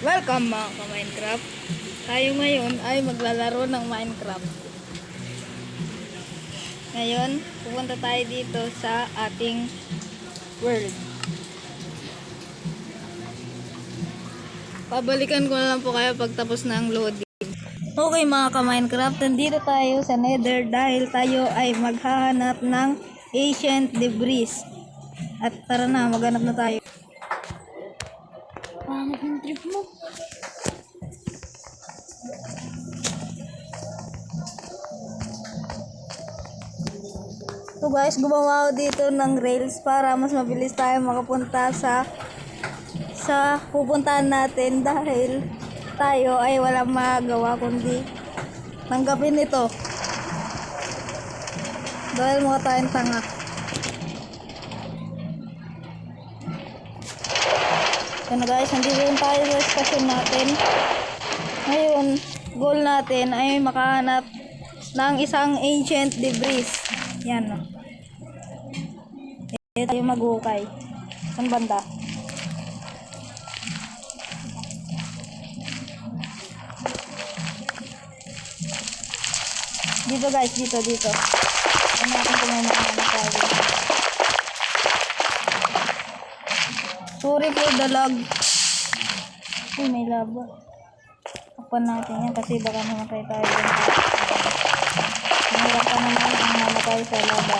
Welcome mga ka-Minecraft. Tayo ngayon ay maglalaro ng Minecraft. Ngayon, pupunta tayo dito sa ating world. Pabalikan ko na lang po kayo pagtapos na ang loading. Okay mga ka-Minecraft, nandito tayo sa Nether dahil tayo ay maghahanap ng ancient debris. At tara na, maghanap na tayo. Pangit yung trip mo. So guys, gumawa ako dito ng rails para mas mabilis tayo makapunta sa pupuntahan natin dahil tayo ay walang magagawa kundi tanggapin ito. Dahil mga tayong tanga. So na guys, nandito rin tayo sa station natin. Ngayon, goal natin ay makahanap ng isang ancient debris. Yan no. Tayo mag-ukay. Saan banda? Dito guys, dito. Ano natin kung may makahanap tayo. Sorry for the lag. Uy, may lava. Takpan natin yan kasi baka mamatay tayo. Mahirap pa naman ang mamatay sa lava.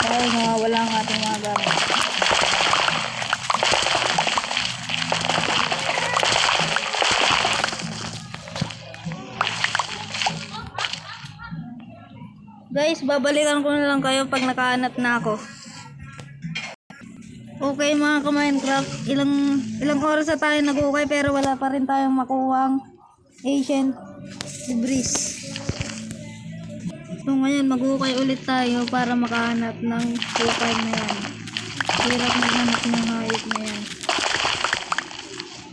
Dahil wala ang ating mga gamit. Guys, babalikan ko na lang kayo pag nakahanap na ako. Okay mga ka-Minecraft, ilang oras na tayo nag-ukay pero wala pa rin tayong makuhang ancient debris. So ngayon mag-ukay ulit tayo para makahanap ng ukay na yan. Hirap maghanap ng hayop na yan.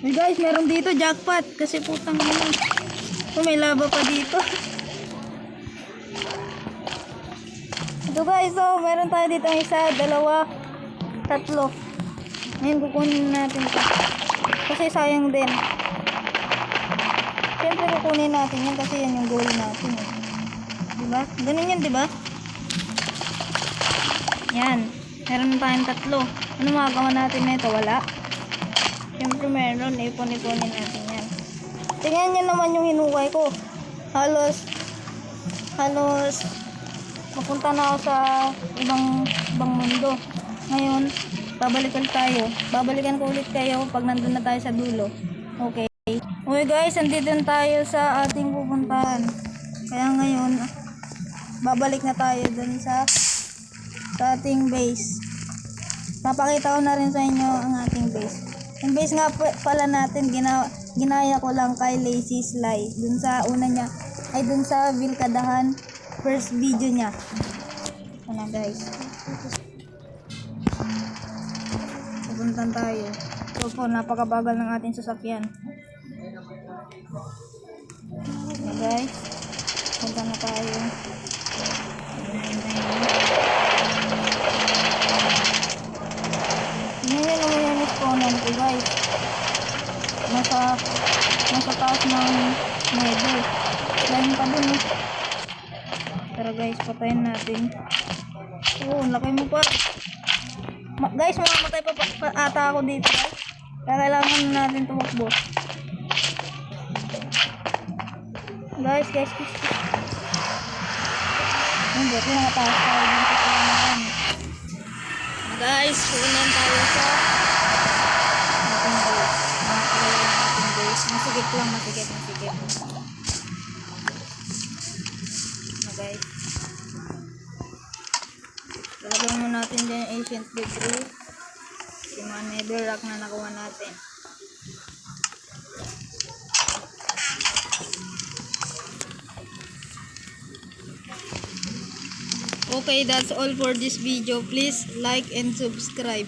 Hey guys, meron dito jackpot kasi putang ina. May lava pa dito. So guys, so meron tayo dito isa, dalawa, tatlo. Ngayon kukunin natin ito. Kasi sayang din. Siyempre kukunin natin yan kasi yan yung goal natin. Diba? Ganun yan, diba? Yan. Meron tayong tatlo. Ano magagawa natin na ito? Wala. Siyempre meron. Ipon-iponin natin yan. Tingnan nyo naman yung hinukay ko. Halos mapunta na ako sa ibang mundo. Ngayon, babalikan ko ulit kayo pag nandun na tayo sa dulo. Okay. Okay guys, nandito tayo sa ating pupuntahan. Kaya ngayon, babalik na tayo dun sa ating base. Papakita ko na rin sa inyo ang ating base. Yung base nga pala natin, ginaya ko lang kay Lazy Sly. Dun sa una niya, ay dun sa Vilcadahan, first video niya. Ano guys. Pupuntan tayo. So po, napakabagal ng ating sasakyan. So guys, punta na tayo. Ngayon naman yung exponent ko guys. Nasa taas ng nether. Slime pa dun eh. Tara guys, patayin natin. Oo, laki mo pa. Guys, mamamatay pa ata ako dito guys. Kaya kailangan natin tumakbo. Guys. Hindi, pinakataas tayo dito sa kailangan. Guys, punan tayo sa ating base. Nakakalayo ng ating base. Masigit lang, masigit. Guys, talagyan mo natin dyan yung ancient debris, yung mga netherrack na nakuha natin. Okay, that's all for this video. Please like and subscribe.